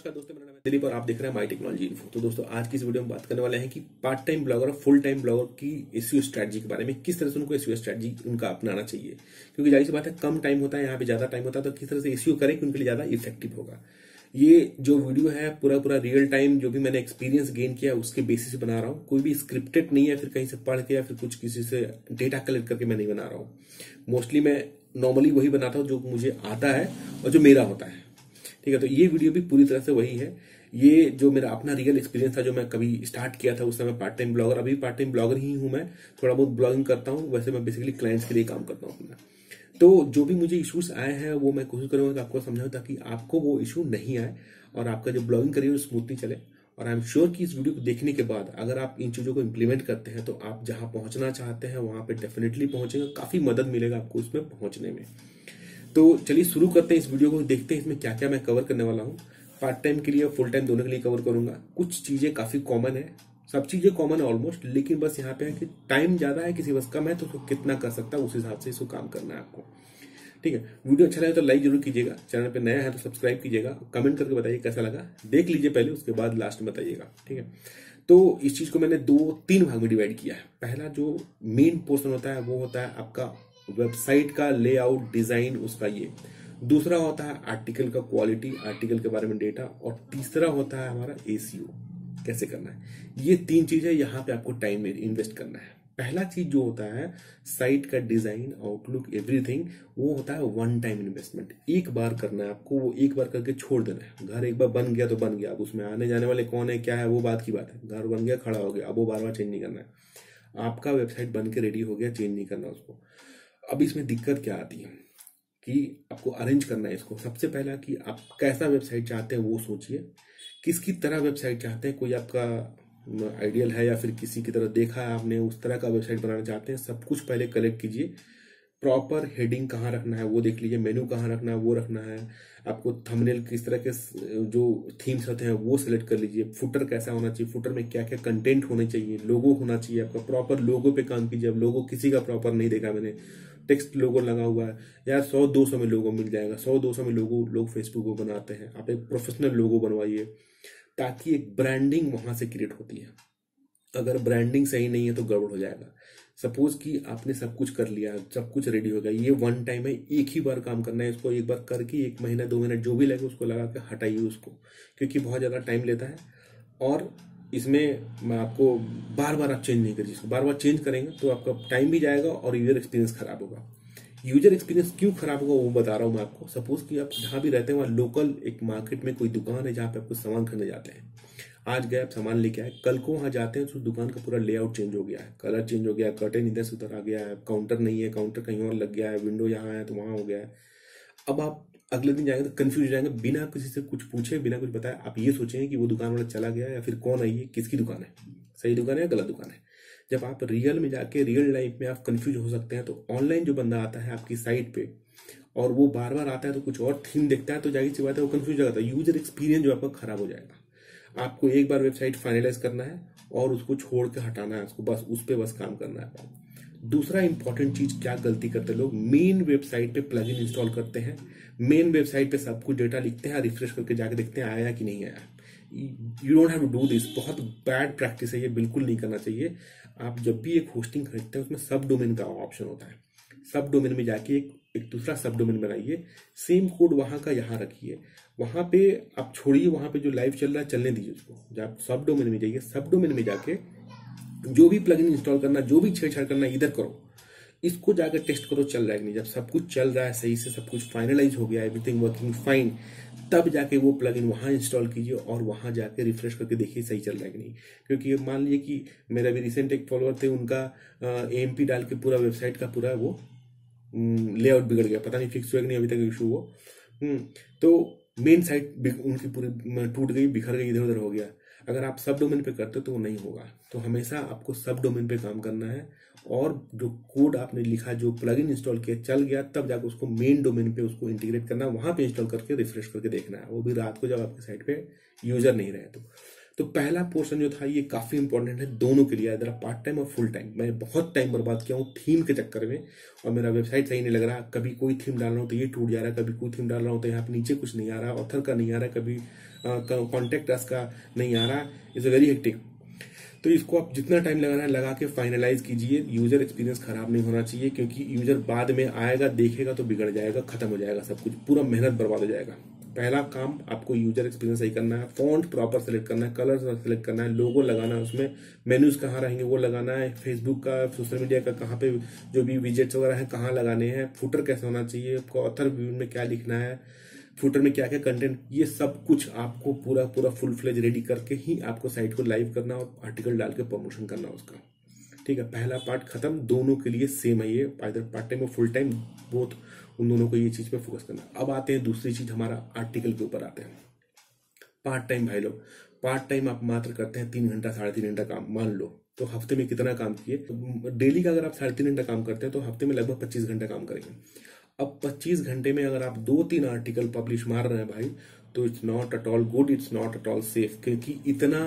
नमस्कार दोस्तों, मेरा नाम है दिलीप और आप देख रहे हैं माई टेक्नोलॉजी इन्फो। तो दोस्तों आज की इस वीडियो में बात करने वाले हैं कि पार्ट टाइम ब्लॉगर और फुल टाइम ब्लॉगर की एसईओ स्ट्रेटजी के बारे में, किस तरह से उनको एसईओ स्ट्रेटजी उनका अपनाना चाहिए। क्योंकि जाहिर सी बात है, कम टाइम होता है, यहाँ पे ज्यादा टाइम होता है, तो किस तरह से एसईओ करें कि उनके लिए ज्यादा इफेक्टिव होगा। ये जो वीडियो है पूरा रियल टाइम जो भी मैंने एक्सपीरियंस गेन किया उसके बेसिस पे बना रहा हूँ। कोई भी स्क्रिप्टेड नहीं है, फिर कहीं से पढ़ के या फिर कुछ किसी से डेटा कलेक्ट करके मैं नहीं बना रहा हूँ। मोस्टली मैं नॉर्मली वही बनाता हूँ जो मुझे आता है और जो मेरा होता है। ठीक है, तो ये वीडियो भी पूरी तरह से वही है। ये जो मेरा अपना रियल एक्सपीरियंस था, जो मैं कभी स्टार्ट किया था उस समय पार्ट टाइम ब्लॉगर, अभी पार्ट टाइम ब्लॉगर ही हूं मैं। थोड़ा बहुत ब्लॉगिंग करता हूं, वैसे मैं बेसिकली क्लाइंट्स के लिए काम करता हूं अपना। तो जो भी मुझे इश्यूज आए हैं वो मैं कोशिश करूंगा कि आपको समझाऊं, ताकि आपको वो इशू नहीं आए और आपका जो ब्लॉगिंग करियर स्मूथली चले। और आई एम श्योर कि इस वीडियो को देखने के बाद अगर आप इन चीजों को इंप्लीमेंट करते हैं तो आप जहां पहुंचना चाहते हैं वहां पे डेफिनेटली पहुंचेंगे। काफी मदद मिलेगा आपको उसमें पहुंचने में। तो चलिए शुरू करते हैं इस वीडियो को, देखते हैं इसमें क्या क्या मैं कवर करने वाला हूँ। पार्ट टाइम के लिए और फुल टाइम दोनों के लिए कवर करूंगा। कुछ चीजें काफी कॉमन है, सब चीजें कॉमन है ऑलमोस्ट, लेकिन बस यहाँ पे है कि टाइम ज्यादा है, किसी बस कम है, तो उसको कितना कर सकता है उस हिसाब से इसको काम करना है आपको। ठीक है, वीडियो अच्छा लगे तो लाइक जरूर कीजिएगा, चैनल पे नया है तो सब्सक्राइब कीजिएगा, कमेंट करके बताइए कैसा लगा, देख लीजिए पहले, उसके बाद लास्ट में बताइएगा। ठीक है, तो इस चीज को मैंने 2-3 भाग में डिवाइड किया है। पहला जो मेन पोर्शन होता है वो होता है आपका वेबसाइट का लेआउट डिजाइन, उसका ये। दूसरा होता है आर्टिकल का क्वालिटी, आर्टिकल के बारे में डेटा, और तीसरा होता है हमारा एसईओ कैसे करना है। ये 3 चीजें यहाँ पे आपको टाइम में इन्वेस्ट करना है। पहला चीज जो होता है साइट का डिजाइन, आउटलुक, एवरीथिंग, वो होता है वन टाइम इन्वेस्टमेंट। एक बार करना है आपको, वो एक बार करके छोड़ देना है। घर एक बार बन गया तो बन गया, अब उसमें आने जाने वाले कौन है क्या है वो बात की बात है। घर बन गया, खड़ा हो गया, अब वो बार बार चेंज नहीं करना है। आपका वेबसाइट बन के रेडी हो गया, चेंज नहीं करना उसको। अब इसमें दिक्कत क्या आती है कि आपको अरेंज करना है इसको। सबसे पहला कि आप कैसा वेबसाइट चाहते हैं वो सोचिए, किसकी तरह वेबसाइट चाहते हैं। कोई आपका आइडियल है या फिर किसी की तरह देखा है आपने, उस तरह का वेबसाइट बनाना चाहते हैं। सब कुछ पहले कलेक्ट कीजिए। प्रॉपर हेडिंग कहाँ रखना है वो देख लीजिए, मेनू कहाँ रखना है वो रखना है, आपको थंबनेल किस तरह के जो थीम्स होते हैं वो सिलेक्ट कर लीजिए। फुटर कैसा होना चाहिए, फुटर में क्या क्या कंटेंट होने चाहिए, लोगो होना चाहिए आपका, प्रॉपर लोगो पे काम कीजिए। अब लोगो किसी का प्रॉपर नहीं देखा मैंने, टेक्स्ट लोगो लगा हुआ है यार, 100-200 में लोगो मिल जाएगा। 100-200 में लोगो लोग फेसबुक को बनाते हैं, आप एक प्रोफेशनल लोगो बनवाइए, ताकि एक ब्रांडिंग वहां से क्रिएट होती है। अगर ब्रांडिंग सही नहीं है तो गड़बड़ हो जाएगा। सपोज कि आपने सब कुछ कर लिया, सब कुछ रेडी हो गया, ये वन टाइम है, एक ही बार काम करना है इसको। एक बार करके 1 महीना 2 महीना जो भी लगे उसको लगा के हटाइए उसको, क्योंकि बहुत ज्यादा टाइम लेता है। और इसमें मैं आपको बार बार आप चेंज नहीं करिए इसको। बार बार चेंज करेंगे तो आपका टाइम भी जाएगा और यूजर एक्सपीरियंस खराब होगा। यूजर एक्सपीरियंस क्यों खराब होगा वो बता रहा हूं मैं आपको। सपोज कि आप जहां भी रहते हैं वहां लोकल एक मार्केट में कोई दुकान है जहां पे आपको सामान खरीदने जाते हैं। आज गए आप सामान लेके आए, कल को वहां जाते हैं तो उस दुकान का पूरा लेआउट चेंज हो गया है, कलर चेंज हो गया है, कर्टेन इधर से उधर आ गया है, काउंटर नहीं है, काउंटर कहीं और लग गया है, विंडो यहाँ है तो वहां हो गया है। अब आप अगले दिन जाएंगे तो कंफ्यूज हो जाएंगे, बिना किसी से कुछ पूछे, बिना कुछ बताए आप ये सोचेंगे कि वो दुकान वाला चला गया या फिर कौन है, ये किसकी दुकान है, सही दुकान है या गलत दुकान है। जब आप रियल में जाके रियल लाइफ में आप कंफ्यूज हो सकते हैं, तो ऑनलाइन जो बंदा आता है आपकी साइट पे और वो बार बार आता है तो कुछ और थीम देखता है, तो जाहिर सी बात है वो कंफ्यूज हो जाता है। यूजर एक्सपीरियंस जो आपका खराब हो जाएगा। आपको एक बार वेबसाइट फाइनलाइज करना है और उसको छोड़ के हटाना है, उसको बस उस पे बस काम करना है। दूसरा इंपॉर्टेंट चीज क्या गलती करते हैं लोग, मेन वेबसाइट पे प्लगइन इंस्टॉल करते हैं, मेन वेबसाइट पे सब कुछ डेटा लिखते हैं, रिफ्रेश करके जाके देखते हैं आया कि नहीं आया। You don't have to do this, बहुत बैड प्रैक्टिस है ये, बिल्कुल नहीं करना चाहिए। आप जब भी एक होस्टिंग खरीदते हैं उसमें सब डोमेन का ऑप्शन होता है, सब डोमेन में जाके एक दूसरा सब डोमेन बनाइए, सेम कोड वहां का यहाँ रखिए, वहां पे आप छोड़िए, वहां पे जो लाइव चल रहा है चलने दीजिए उसको। जब आप सब डोमेन में जाइए, सब डोमेन में जाके जो भी प्लगइन इंस्टॉल करना, जो भी छेड़छाड़ करना इधर करो, इसको जाकर टेस्ट करो चल रहा है कि नहीं। जब सब कुछ चल रहा है सही से, सब कुछ फाइनलाइज हो गया, एवरीथिंग वर्किंग फाइन, तब जाके वो प्लगइन वहां इंस्टॉल कीजिए और वहां जाके रिफ्रेश करके देखिए सही चल रहा है कि नहीं। क्योंकि मान लीजिए कि मेरा भी रिसेंट एक फॉलोअर थे, उनका AMP डाल के पूरा वेबसाइट का पूरा वो लेआउट बिगड़ गया, पता नहीं फिक्स हुआ कि नहीं अभी तक इशू वो। तो मेन साइट उनकी पूरी टूट गई, बिखर गई, इधर उधर हो गया। अगर आप सब डोमेन पे करते हो तो वो नहीं होगा। तो हमेशा आपको सब डोमेन पे काम करना है, और जो कोड आपने लिखा, जो प्लगइन इंस्टॉल किया चल गया, तब जाकर उसको मेन डोमेन पे उसको इंटीग्रेट करना, वहां पे इंस्टॉल करके रिफ्रेश करके देखना है, वो भी रात को जब आपके साइट पे यूजर नहीं रहे तो। तो पहला पोर्शन जो था ये काफी इंपॉर्टेंट है दोनों के लिए, इधर पार्ट टाइम और फुल टाइम। मैं बहुत टाइम बर्बाद किया हूँ थीम के चक्कर में, और मेरा वेबसाइट सही नहीं लग रहा। कभी कोई थीम डाल रहा हूँ तो ये टूट जा रहा है, कभी कोई थीम डाल रहा हूँ तो यहाँ पे नीचे कुछ नहीं आ रहा, ऑथर का नहीं आ रहा, कभी कॉन्टेक्ट अस का नहीं आ रहा। Is a very hectic. तो इसको आप जितना टाइम लगाना है लगा के फाइनलाइज कीजिए। यूजर एक्सपीरियंस खराब नहीं होना चाहिए, क्योंकि यूजर बाद में आएगा, देखेगा तो बिगड़ जाएगा, खत्म हो जाएगा सब कुछ, पूरा मेहनत बर्बाद हो जाएगा। पहला काम आपको यूजर एक्सपीरियंस सही करना है, फॉन्ट प्रॉपर सेलेक्ट करना है, कलर सेलेक्ट करना है, लोगो लगाना है, उसमें मेन्यूज कहाँ रहेंगे वो लगाना है, फेसबुक का, सोशल मीडिया का कहाँ पे जो भी विजेट्स वगैरह हैं कहाँ लगाने हैं, फुटर कैसे होना चाहिए, आपको ऑथर व्यू में क्या लिखना है, फुटर में क्या क्या कंटेंट, ये सब कुछ आपको पूरा पूरा फुल फ्लेज रेडी करके ही आपको साइट को लाइव करना और आर्टिकल डाल के प्रमोशन करना उसका। ठीक है, पहला पार्ट खत्म। दोनों के लिए सेम है ये, आइदर पार्ट टाइम और फुल टाइम, बोथ, उन दोनों को ये चीज पे फोकस करना। अब आते हैं दूसरी चीज, हमारा आर्टिकल के ऊपर आते हैं। पार्ट टाइम भाई लोग, पार्ट टाइम आप मात्र करते हैं 3 घंटा 3.5 घंटा काम, मान लो, तो हफ्ते में कितना काम किए? तो डेली का अगर आप 3.5 घंटा काम करते हैं तो हफ्ते में लगभग 25 घंटा काम करेंगे। अब 25 घंटे में अगर आप 2-3 आर्टिकल पब्लिश मार रहे हैं भाई, तो it's not at all good, it's not at all safe, क्योंकि इतना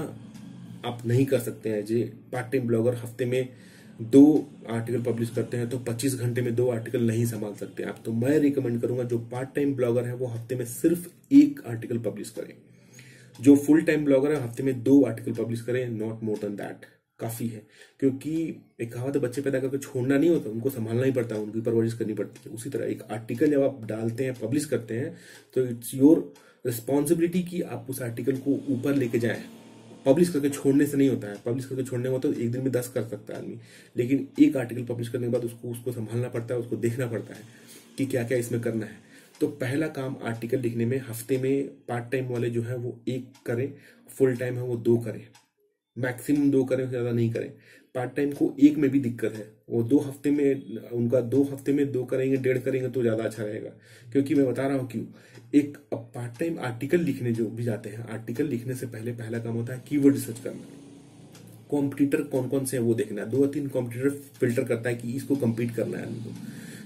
आप नहीं कर सकते हैं। जो पार्ट टाइम ब्लॉगर हफ्ते में 2 आर्टिकल पब्लिश करते हैं तो 25 घंटे में 2 आर्टिकल नहीं संभाल सकते आप। तो मैं रिकमेंड करूंगा जो पार्ट टाइम ब्लॉगर है वो हफ्ते में सिर्फ 1 आर्टिकल पब्लिश करें। जो फुल टाइम ब्लॉगर है हफ्ते में 2 आर्टिकल पब्लिश करें, नॉट मोर देन दैट, काफी है। क्योंकि एक कहावत है, बच्चे पैदा करके छोड़ना नहीं होता, उनको संभालना ही पड़ता है, उनकी परवरिश करनी पड़ती है। उसी तरह एक आर्टिकल जब आप डालते हैं, पब्लिश करते हैं, तो इट्स योर रिस्पॉन्सिबिलिटी कि आप उस आर्टिकल को ऊपर लेके जाएं। पब्लिश करके छोड़ने से नहीं होता है, पब्लिश करके छोड़ने में होता है तो एक दिन में 10 कर सकता है आदमी, लेकिन 1 आर्टिकल पब्लिश करने के बाद उसको संभालना पड़ता है, उसको देखना पड़ता है कि क्या क्या इसमें करना है। तो पहला काम आर्टिकल लिखने में हफ्ते में पार्ट टाइम वाले जो है वो 1 करें, फुल टाइम है वो 2 करें, मैक्सिमम 2 करें, ज्यादा नहीं करें। पार्ट टाइम को 1 में भी दिक्कत है, वो 2 हफ्ते में, उनका 2 हफ्ते में 2 करेंगे, 1.5 करेंगे तो ज्यादा अच्छा रहेगा। क्योंकि मैं बता रहा हूं क्यों। एक अब पार्ट टाइम आर्टिकल लिखने जो भी जाते हैं, आर्टिकल लिखने से पहले पहला काम होता है कीवर्ड रिसर्च करना, कॉम्पिटिटर कौन कौन से है वो देखना है। 2-3 कॉम्पिटिटर फिल्टर करता है कि इसको कम्पीट करना है उनको।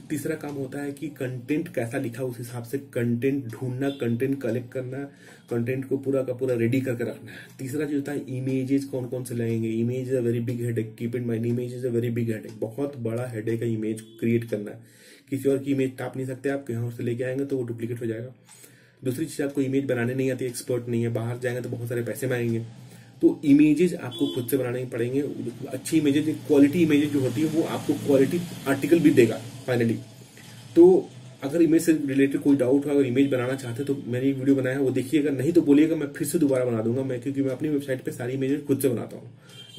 तीसरा काम होता है कि कंटेंट कैसा लिखा, उस हिसाब से कंटेंट ढूंढना, कंटेंट कलेक्ट करना, कंटेंट को पूरा का पूरा रेडी करके रखना है। तीसरा जो होता है इमेजेस कौन कौन से लगेंगे। Image is a very big headache, keep in mind, image is a very big headache, बहुत बड़ा हेडेक है इमेज क्रिएट करना। किसी और की इमेज टाप नहीं सकते आप, कहीं से लेके आएंगे तो वो डुप्लीकेट हो जाएगा। दूसरी चीज, आपको इमेज बनाने नहीं आती, एक्सपर्ट नहीं है, बाहर जाएंगे तो बहुत सारे पैसे मांगेंगे, तो इमेजेस आपको खुद से बनाने पड़ेंगे। अच्छी इमेजेस, क्वालिटी इमेजेस जो होती है वो आपको क्वालिटी आर्टिकल भी देगा फाइनली। तो अगर इमेज से रिलेटेड कोई डाउट हो, अगर इमेज बनाना चाहते तो मैंने एक वीडियो बनाया है वो देखिएगा, नहीं तो बोलिएगा, मैं फिर से दोबारा बना दूंगा। मैं क्योंकि मैं अपनी वेबसाइट पे सारी इमेजेस खुद से बनाता हूँ,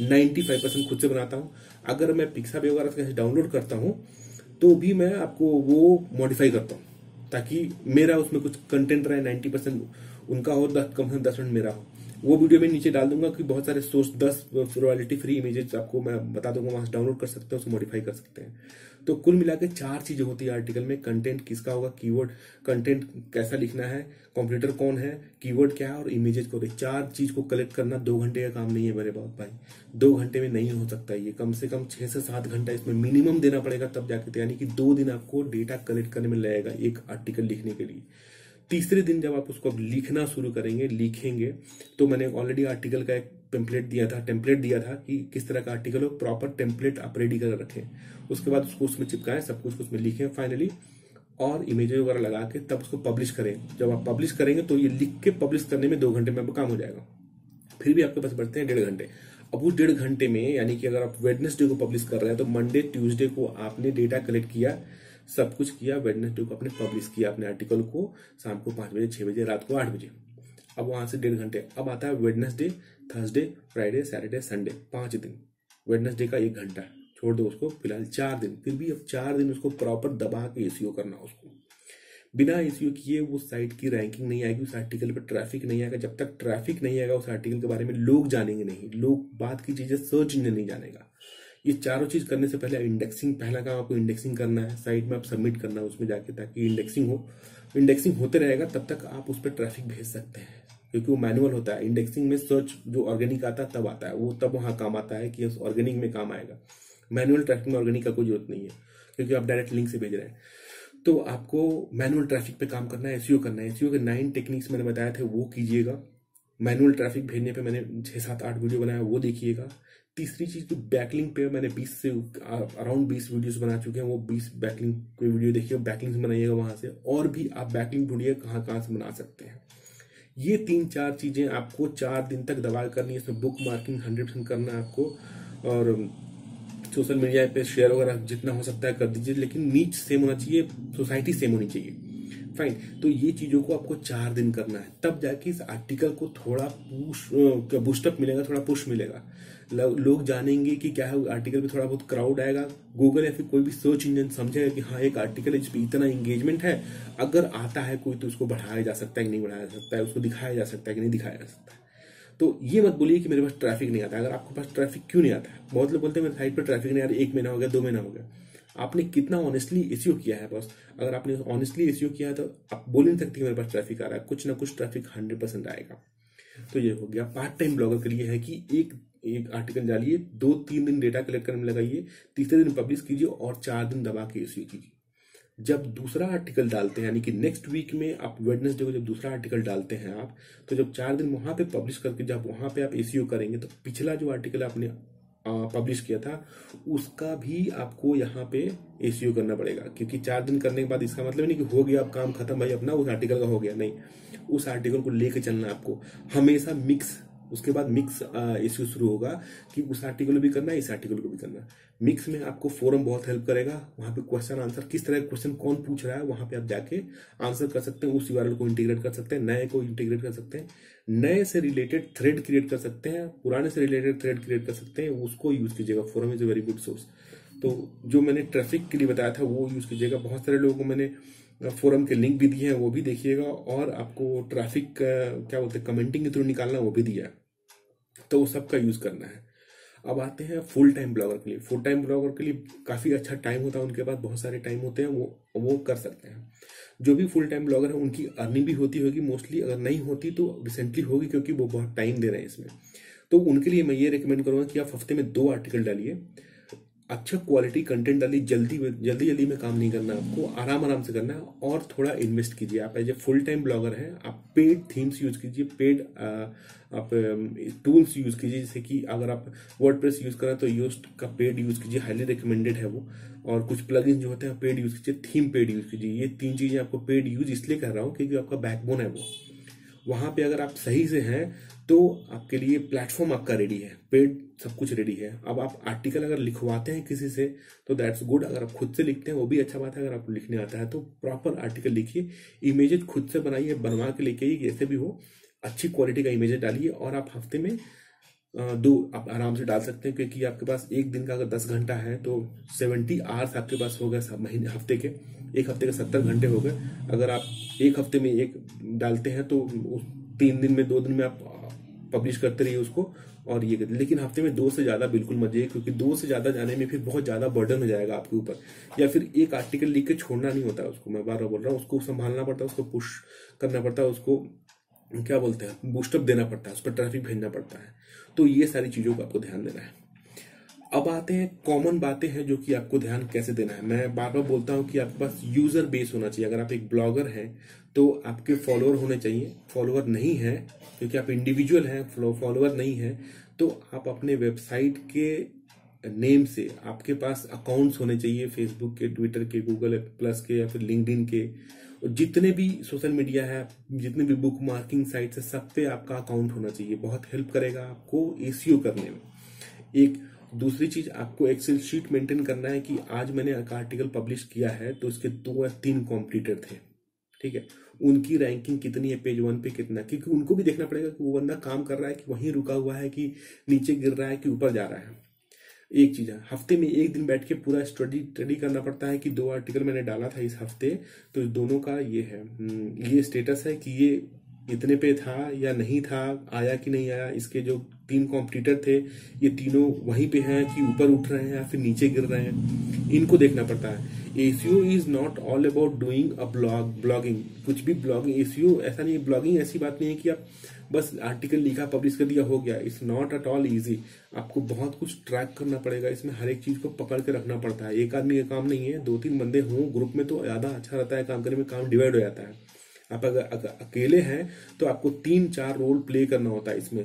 95% खुद से बनाता हूँ। अगर मैं पिक्साबे वगैरह से डाउनलोड करता हूँ तो भी मैं आपको वो मॉडिफाई करता हूँ, ताकि मेरा उसमें कुछ कंटेंट रहे, 90% उनका हो, कम से कम 10% मेरा हो। वो वीडियो में नीचे डाल दूंगा कि बहुत सारे सोर्स 10 रॉयल्टी फ्री इमेजेस आपको मैं बता दूंगा, वहां से डाउनलोड कर सकते हैं, उसको मॉडिफाई कर सकते हैं। तो कुल मिला के 4 चीजें होती है आर्टिकल में। कंटेंट किसका होगा, कीवर्ड, कंटेंट कैसा लिखना है, कॉम्पिटिटर कौन है, कीवर्ड क्या है, और इमेजेस को। 4 चीज को कलेक्ट करना 2 घंटे का काम नहीं है मेरे बहुत भाई, 2 घंटे में नहीं हो सकता ये, कम से कम 6 से 7 घंटा इसमें मिनिमम देना पड़ेगा तब जाके, यानी कि 2 दिन आपको डेटा कलेक्ट करने में लगेगा एक आर्टिकल लिखने के लिए। तीसरे दिन जब आप उसको लिखना शुरू करेंगे, लिखेंगे, तो मैंने ऑलरेडी आर्टिकल का एक टेम्पलेट दिया था कि किस तरह का आर्टिकल हो, प्रॉपर टेम्पलेट आप रेडी कर रखें। उसके बाद उसको उसमें चिपकाएं, सब कुछ उसमें लिखें फाइनली, और इमेजेस वगैरह लगा के तब उसको पब्लिश करें। जब आप पब्लिश करेंगे तो ये लिख के पब्लिश करने में 2 घंटे में काम हो जाएगा। फिर भी आपके पास बचते हैं 1.5 घंटे। अब वो 1.5 घंटे में, यानी कि अगर आप वेडनेसडे को पब्लिश कर रहे हैं तो मंडे ट्यूसडे को आपने डेटा कलेक्ट किया, सब कुछ किया, वेडनेसडे को आपने पब्लिश किया अपने आर्टिकल को, शाम को 5 बजे, 6 बजे, रात को 8 बजे। अब वहां से 1.5 घंटे। अब आता है Wednesday, Thursday, Friday, Saturday, Sunday, 5 दिन। वेडनेसडे का 1 घंटा छोड़ दो उसको, फिलहाल 4 दिन। फिर भी अब 4 दिन उसको प्रॉपर दबा के एसईओ करना। उसको बिना एसईओ किए वो साइट की रैंकिंग नहीं आएगी, उस आर्टिकल पर ट्रैफिक नहीं आएगा। जब तक ट्रैफिक नहीं आएगा उस आर्टिकल के बारे में लोग जानेंगे नहीं, लोग बात की चीजें सर्च इंजन नहीं जानेगा। ये चारों चीज करने से पहले इंडेक्सिंग, पहला काम आपको इंडेक्सिंग करना है, साइट में आप सबमिट करना है उसमें जाके, ताकि इंडेक्सिंग हो। इंडेक्सिंग होते रहेगा तब तक आप उस पर ट्रैफिक भेज सकते हैं, क्योंकि वो मैनुअल होता है। इंडेक्सिंग में सर्च जो ऑर्गेनिक आता है तब आता है, वो तब वहां काम आता है कि उस ऑर्गेनिक में काम आएगा। मैनुअल ट्रैफिक में ऑर्गेनिक का कोई जरूरत नहीं है, क्योंकि आप डायरेक्ट लिंक से भेज रहे हैं। तो आपको मैनुअल ट्रैफिक पे काम करना है, एसईओ करना है। एसईओ के 9 टेक्निक्स मैंने बताया थे, वो कीजिएगा। मैनुअल ट्रैफिक भेजने पे मैंने 6-7-8 वीडियो बनाया, वो देखिएगा। तीसरी चीज तो बैकलिंक पे मैंने 20 से अराउंड 20 वीडियोस बना चुके हैं, वो 20 बैकलिंक के वीडियो देखिए, बैकलिंक्स बनाइएगा वहां से, और भी आप बैकलिंक ढूंढिए कहाँ कहाँ से बना सकते हैं। ये 3-4 चीजें आपको 4 दिन तक दबा करनी है। इसमें बुक मार्किंग 100% करना है आपको, और सोशल मीडिया पे शेयर वगैरह जितना हो सकता है कर दीजिए, लेकिन नीच सेम होना चाहिए, सोसाइटी सेम होनी चाहिए। फाइन, तो ये चीजों को आपको 4 दिन करना है, तब जाके इस आर्टिकल को थोड़ा बूस्टअप मिलेगा, थोड़ा पुश मिलेगा। लोग जानेंगे कि क्या है आर्टिकल पे, थोड़ा बहुत क्राउड आएगा, गूगल या फिर कोई भी सर्च इंजन समझेगा कि हाँ एक आर्टिकल है जिसपे इतना एंगेजमेंट है, अगर आता है कोई तो उसको बढ़ाया जा सकता है कि नहीं बढ़ाया जा सकता है, उसको दिखाया जा सकता है कि नहीं दिखाया जा सकता है। तो ये मत बोलिए कि मेरे पास ट्रैफिक नहीं आता है। अगर आपके पास ट्रैफिक क्यों नहीं आता है, बहुत लोग बोलते हैं मेरे साइट पर ट्रैफिक नहीं आ रहा, 1 महीना हो गया, 2 महीना हो गया। आपने कितना ऑनेस्टली एसईओ किया है बस। अगर आपने ऑनेस्टली एसईओ किया है तो आप बोल नहीं सकते कि मेरे पास ट्रैफिक आ रहा है, कुछ ना कुछ ट्रैफिक 100% आएगा। तो ये हो गया। पार्ट टाइम ब्लॉगर के लिए है कि एक आर्टिकल डालिए, 2-3 दिन डेटा कलेक्ट करने में लगाइए, तीसरे दिन पब्लिश कीजिए और 4 दिन दबा के एसईओ कीजिए। जब दूसरा आर्टिकल डालते हैं, यानी कि नेक्स्ट वीक में आप वेडनेसडे को जब दूसरा आर्टिकल डालते हैं आप, तो जब 4 दिन वहां पे पब्लिश करके जब वहां पे आप एसईओ करेंगे, तो पिछला जो आर्टिकल आपने पब्लिश किया था उसका भी आपको यहाँ पे एसईओ करना पड़ेगा। क्योंकि 4 दिन करने के बाद इसका मतलब नहीं कि हो गया अब काम खत्म भाई अपना उस आर्टिकल का हो गया, नहीं, उस आर्टिकल को लेके चलना है आपको हमेशा मिक्स। उसके बाद मिक्स एसईओ शुरू होगा कि उस आर्टिकल को भी करना है, इस आर्टिकल को भी करना है। मिक्स में आपको फोरम बहुत हेल्प करेगा, वहां पे क्वेश्चन आंसर, किस तरह का क्वेश्चन कौन पूछ रहा है, वहां पे आप जाके आंसर कर सकते हैं, उस यूआरएल को इंटीग्रेट कर सकते हैं, नए को इंटीग्रेट कर सकते हैं, नए से रिलेटेड थ्रेड क्रिएट कर सकते हैं, पुराने से रिलेटेड थ्रेड क्रिएट कर सकते हैं, उसको यूज कीजिएगा। Forum is a very good source. तो जो मैंने ट्रैफिक के लिए बताया था वो यूज कीजिएगा। बहुत सारे लोगों को मैंने फोरम के लिंक भी दिए हैं, वो भी देखिएगा, और आपको ट्रैफिक क्या बोलते हैं कमेंटिंग के थ्रू निकालना, वो भी दिया है, तो सबका यूज करना है। अब आते हैं फुल टाइम ब्लॉगर के लिए। फुल टाइम ब्लॉगर के लिए काफी अच्छा टाइम होता है, उनके पास बहुत सारे टाइम होते हैं, वो कर सकते हैं। जो भी फुल टाइम ब्लॉगर है उनकी अर्निंग भी होती होगी मोस्टली, अगर नहीं होती तो रिसेंटली होगी, क्योंकि वो बहुत टाइम दे रहे हैं इसमें। तो उनके लिए मैं ये रिकमेंड करूंगा कि आप हफ्ते में 2 आर्टिकल डालिए, अच्छा क्वालिटी कंटेंट डालिए, जल्दी में काम नहीं करना, आपको आराम से करना है, और थोड़ा इन्वेस्ट कीजिए। आप as a full time blogger हैं, आप पेड थीम्स यूज कीजिए, पेड आप टूल्स यूज कीजिए, जैसे कि अगर आप वर्डप्रेस यूज कर रहे हैं तो योस्ट का पेड यूज कीजिए, हाईली रिकमेंडेड है वो। और कुछ प्लगइन जो होते हैं पेड यूज कीजिए, थीम पेड यूज कीजिए। ये 3 चीजें आपको पेड यूज इसलिए कर रहा हूँ क्योंकि आपका बैकबोन है वो। वहां पे अगर आप सही से हैं तो आपके लिए प्लेटफॉर्म आपका रेडी है, पेड सब कुछ रेडी है। अब आप आर्टिकल अगर लिखवाते हैं किसी से तो दैट्स गुड, अगर आप खुद से लिखते हैं वो भी अच्छा बात है। अगर आपको लिखने आता है तो प्रॉपर आर्टिकल लिखिए, इमेजेस खुद से बनाइए, बनवा के लेके आइए, जैसे भी हो अच्छी क्वालिटी का इमेजेस डालिए, और आप हफ्ते में 2 आप आराम से डाल सकते हैं, क्योंकि आपके पास एक दिन का अगर 10 घंटा है तो 70 आवर्स आपके पास हो गए महीने हफ्ते के, एक हफ्ते के 70 घंटे हो गए। अगर आप एक हफ्ते में एक डालते हैं तो 3 दिन में 2 दिन में आप पब्लिश करते रहिए उसको, और ये करते। लेकिन हफ्ते में 2 से ज्यादा बिल्कुल मत जाइए, क्योंकि 2 से ज्यादा जाने में फिर बहुत ज्यादा बर्डन हो जाएगा आपके ऊपर। या फिर एक आर्टिकल लिख के छोड़ना नहीं होता है उसको, मैं बार बार बोल रहा हूँ, उसको संभालना पड़ता है, उसको पुश करना पड़ता है, उसको क्या बोलते हैं बूस्टअप देना पड़ता है, उस पर ट्रैफिक भेजना पड़ता है। तो ये सारी चीजों को आपको ध्यान देना है। अब आते हैं कॉमन बातें हैं जो कि आपको ध्यान कैसे देना है। मैं बार बार बोलता हूं कि आपके पास यूजर बेस होना चाहिए। अगर आप एक ब्लॉगर हैं तो आपके फॉलोअर होने चाहिए। फॉलोअर नहीं है क्योंकि आप इंडिविजुअल हैं, फॉलोअर नहीं है तो आप अपने वेबसाइट के नेम से आपके पास अकाउंट्स होने चाहिए, फेसबुक के, ट्विटर के, गूगल प्लस के, या फिर लिंक्डइन के, जितने भी सोशल मीडिया है, जितने भी बुक मार्किंग साइट्स है, सब पे आपका अकाउंट होना चाहिए। बहुत हेल्प करेगा आपको एसईओ करने में। एक दूसरी चीज, आपको एक्सेल शीट मेंटेन करना है कि आज मैंने एक आर्टिकल पब्लिश किया है तो इसके 2 या 3 कॉम्पिटिटर थे, ठीक है, उनकी रैंकिंग कितनी है, पेज 1 पे कितना, क्योंकि उनको भी देखना पड़ेगा कि वो बंदा काम कर रहा है कि वहीं रुका हुआ है, कि नीचे गिर रहा है कि ऊपर जा रहा है। एक चीज है, हफ्ते में 1 दिन बैठ के पूरा स्टडी करना पड़ता है कि 2 आर्टिकल मैंने डाला था इस हफ्ते, तो दोनों का ये है, ये स्टेटस है कि ये इतने पे था या नहीं था, आया कि नहीं आया, इसके जो 3 कॉम्पिटिटर थे ये तीनों वहीं पे हैं कि ऊपर उठ रहे हैं या फिर नीचे गिर रहे हैं, इनको देखना पड़ता है। SEO is not all about doing a blogging, कुछ भी ब्लॉगिंग, एसईओ ऐसा नहीं है, ब्लॉगिंग ऐसी बात नहीं है कि आप बस आर्टिकल लिखा पब्लिश कर दिया हो गया। It's not at all easy, आपको बहुत कुछ ट्रैक करना पड़ेगा, इसमें हर एक चीज को पकड़ के रखना पड़ता है। एक आदमी का काम नहीं है, 2-3 बंदे हों ग्रुप में तो ज्यादा अच्छा रहता है काम करने में, काम डिवाइड हो जाता है। आप अगर अकेले हैं तो आपको 3-4 रोल प्ले करना होता है इसमें,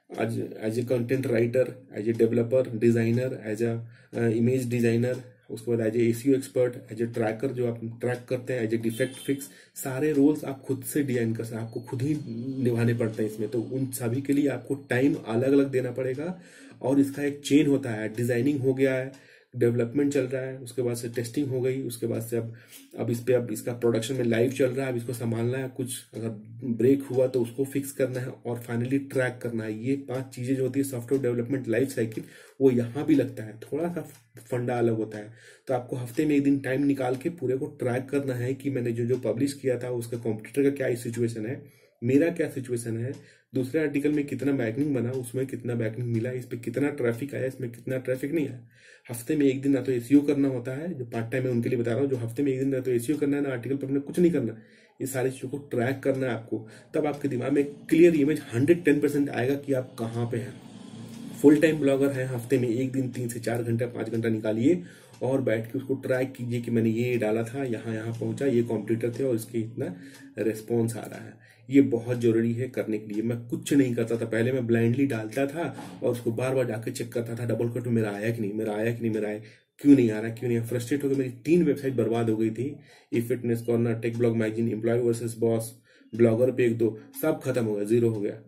as a content writer, as a developer, designer, as a image designer, उसके बाद as a SEO expert, as a tracker जो आप ट्रैक करते हैं, एज ए डिफेक्ट फिक्स, सारे रोल्स आप खुद से डिजाइन कर सकते हैं, आपको खुद ही निभाने पड़ते हैं इसमें। तो उन सभी के लिए आपको टाइम अलग अलग देना पड़ेगा और इसका एक चेन होता है। डिजाइनिंग हो गया है, डेवलपमेंट चल रहा है, उसके बाद से टेस्टिंग हो गई, उसके बाद से अब इस पे अब इसका प्रोडक्शन में लाइव चल रहा है, अब इसको संभालना है, कुछ अगर ब्रेक हुआ तो उसको फिक्स करना है और फाइनली ट्रैक करना है। ये 5 चीजें जो होती है सॉफ्टवेयर डेवलपमेंट लाइफ साइकिल, वो यहाँ भी लगता है, थोड़ा सा फंडा अलग होता है। तो आपको हफ्ते में एक दिन टाइम निकाल के पूरे को ट्रैक करना है कि मैंने जो पब्लिश किया था उसका कॉम्पिटिटर का क्या सिचुएशन है, मेरा क्या सिचुएशन है, दूसरे आर्टिकल में कितना बैकलिंक बना, उसमें कितना बैकलिंक मिला, इस पे कितना ट्रैफिक आया, इसमें कितना ट्रैफिक नहीं आया। हफ्ते में एक दिन ना तो एसईओ करना होता है, जो पार्ट टाइम है उनके लिए बता रहा हूँ, जो हफ्ते में एक दिन ना तो एसईओ करना है ना आर्टिकल पर अपने कुछ नहीं करना, ये सारी चीजों को ट्रैक करना है आपको। तब आपके दिमाग में क्लियर इमेज 110% आएगा कि आप कहाँ पे हैं। फुल टाइम ब्लॉगर है, हफ्ते में एक दिन 3 से 4 घंटा 5 घंटा निकालिए और बैठ के उसको ट्रैक कीजिए कि मैंने ये डाला था, यहाँ पहुंचा, ये कॉम्पिटिटर थे और इसके इतना रिस्पॉन्स आ रहा है। ये बहुत जरूरी है करने के लिए। मैं कुछ नहीं करता था पहले, मैं ब्लाइंडली डालता था और उसको बार बार जाके चेक करता था डबल कट में मेरा आया कि नहीं, मेरा आया कि नहीं, मेरा आया क्यों नहीं आ रहा, क्यों नहीं। फ्रस्ट्रेट होकर मेरी 3 वेबसाइट बर्बाद हो गई थी, ई fitness corner, tech blog magazine, employ versus boss, blogger पे 1-2 सब खत्म हो गया, 0 हो गया।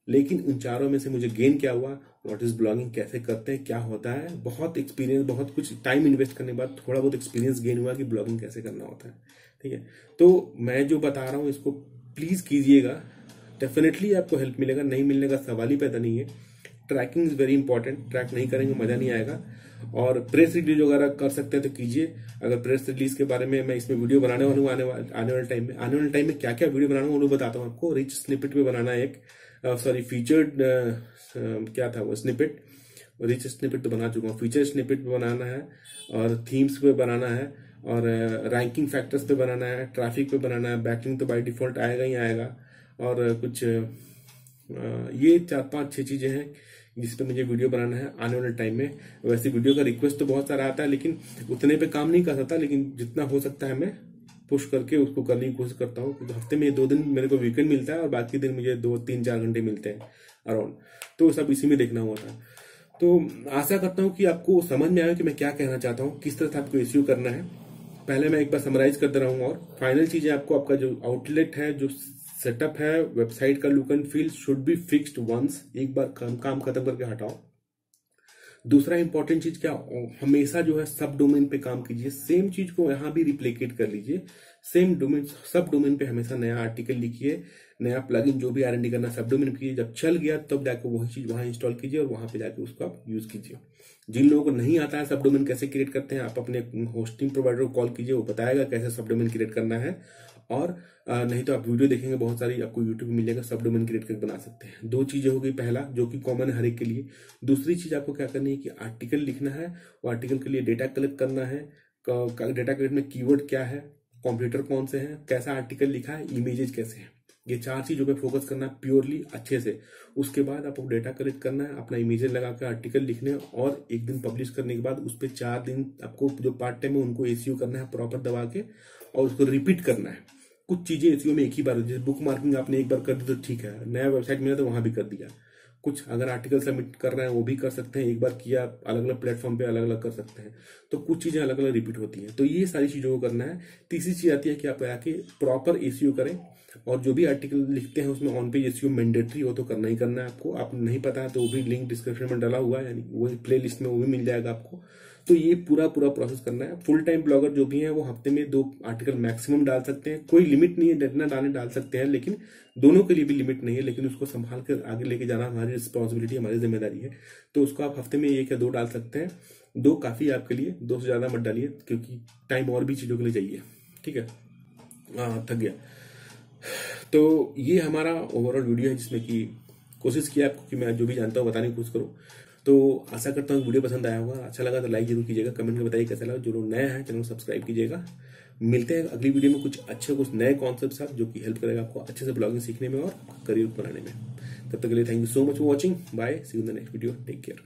लेकिन उन चारों में से मुझे गेन क्या हुआ, व्हाट इज ब्लॉगिंग, कैसे करते हैं, क्या होता है, बहुत एक्सपीरियंस, बहुत कुछ टाइम इन्वेस्ट करने के बाद थोड़ा बहुत एक्सपीरियंस गेन हुआ कि ब्लॉगिंग कैसे करना होता है। ठीक है, तो मैं जो बता रहा हूँ इसको प्लीज कीजिएगा, डेफिनेटली आपको हेल्प मिलेगा, नहीं मिलने का सवाल ही पैदा नहीं है। Tracking is very important, track नहीं करेंगे मजा नहीं आएगा। और प्रेस रिलीज वगैरह कर सकते हैं तो कीजिए। अगर प्रेस रिलीज के बारे में मैं इसमें वीडियो बनाने वाला हूँ आने वाले टाइम में क्या क्या वीडियो बनाना हूँ वो बताता हूँ आपको। रिच स्निपेट पे बनाना है एक, सॉरी फीचर्ड क्या था वो स्निपेट, रिच स्निपेट तो बना चुका हूँ, फीचर स्निपेट पे बनाना है और थीम्स पे बनाना है और रैंकिंग फैक्टर्स पे बनाना है, ट्रैफिक पे बनाना है, बैकलिंक तो बाय डिफॉल्ट आएगा ही आएगा, और कुछ ये 4-5-6 चीजें हैं जिस पे मुझे वीडियो बनाना है आने वाले टाइम में। वैसे वीडियो का रिक्वेस्ट तो बहुत सारा आता है लेकिन उतने पे काम नहीं कर सकता, लेकिन जितना हो सकता है मैं पुश करके उसको करने की कोशिश करता हूँ। तो हफ्ते में 2 दिन मेरे को वीकेंड मिलता है और बाकी दिन मुझे 2-3-4 घंटे मिलते हैं अराउंड, तो सब इसी में देखना हुआ था। तो आशा करता हूँ कि आपको समझ में आया कि मैं क्या कहना चाहता हूँ, किस तरह से आपको एसईओ करना है। पहले मैं एक बार समराइज करते रहूंगा और फाइनल चीजें आपको, आपका जो आउटलेट है, जो सेटअप है, वेबसाइट का look and feel should be fixed once, एक बार काम खत्म करके हटाओ। दूसरा इंपॉर्टेंट चीज क्या, हमेशा जो है सब डोमेन पे काम कीजिए, सेम चीज को यहाँ भी रिप्लिकेट कर लीजिए, सेम डोमेन सब डोमेन पे हमेशा नया आर्टिकल लिखिए, नया प्लगइन जो भी R&D करना सब डोमेन पे कीजिए, जब चल गया तब जाकर वही चीज वहां इंस्टॉल कीजिए और वहां पे जाके उसको आप यूज कीजिए। जिन लोगों को नहीं आता है सब डोमेन कैसे क्रिएट करते हैं, आप अपने होस्टिंग प्रोवाइडर को कॉल कीजिए, वो बताएगा कैसे सब डोमेन क्रिएट करना है। और नहीं तो आप वीडियो देखेंगे बहुत सारी, आपको यूट्यूब में मिलेगा, सब डोमेन क्रिएट करके बना सकते हैं। 2 चीजें हो गई, पहला जो कि कॉमन है हर एक के लिए। दूसरी चीज आपको क्या करनी है कि आर्टिकल लिखना है, वो आर्टिकल के लिए डेटा कलेक्ट करना है, डेटा कलेक्ट में कीवर्ड क्या है, कॉम्पिटिटर कौन से हैं, कैसा आर्टिकल लिखा है, इमेजेस कैसे हैं, ये 4 चीजों पे फोकस करना है प्योरली अच्छे से। उसके बाद आपको डेटा कलेक्ट करना है, अपना इमेजेस लगा कर आर्टिकल लिखने, और एक दिन पब्लिश करने के बाद उस पर 4 दिन आपको जो पार्ट टाइम है उनको एसईओ करना है प्रॉपर दबा के, और उसको रिपीट करना है। कुछ चीजें एसईओ में एक ही बार, जैसे बुक मार्किंग आपने एक बार कर दी तो ठीक है, नया वेबसाइट मिला तो वहां भी कर दिया। कुछ अगर आर्टिकल सबमिट कर रहे हैं वो भी कर सकते हैं, एक बार किया अलग अलग प्लेटफॉर्म पे अलग अलग कर सकते हैं, तो कुछ चीजें अलग अलग रिपीट होती हैं। तो ये सारी चीजों को करना है। तीसरी चीज आती है कि आप आके प्रॉपर एसईओ करें, और जो भी आर्टिकल लिखते हैं उसमें ऑन पेज एसईओ मैंडेटरी हो तो करना ही करना है आपको। आप नहीं पता है तो वो भी लिंक डिस्क्रिप्शन में डाला हुआ है, यानी वो प्ले लिस्ट में वो भी मिल जाएगा आपको। तो ये पूरा प्रोसेस करना है। फुल टाइम ब्लॉगर जो भी है वो हफ्ते में 2 आर्टिकल मैक्सिमम डाल सकते हैं, कोई लिमिट नहीं है, जितना डाल सकते हैं, लेकिन दोनों के लिए भी लिमिट नहीं है, लेकिन उसको संभाल कर आगे लेके जाना हमारी रिस्पॉन्सिबिलिटी, हमारी जिम्मेदारी है। तो उसको आप हफ्ते में 1 या 2 डाल सकते हैं, 2 काफी है आपके लिए, 2 से ज्यादा मत डालिए क्योंकि टाइम और भी चीजों के लिए चाहिए। ठीक है, थक गया। तो ये हमारा ओवरऑल वीडियो है जिसमें कि कोशिश किया आपको कि मैं जो भी जानता हूँ बताने की कोशिश करूँ। तो आशा करता हूँ वीडियो पसंद आया होगा, अच्छा लगा तो लाइक जरूर कीजिएगा, कमेंट में बताइए कैसा लगा। जो लोग नए हैं चैनल को सब्सक्राइब कीजिएगा। मिलते हैं अगली वीडियो में कुछ नए कॉन्सेप्ट साथ जो कि हेल्प करेगा आपको अच्छे से ब्लॉगिंग सीखने में और करियर बनाने में। तब तक के लिए thank you so much for watching, bye, see you in the next video, take care.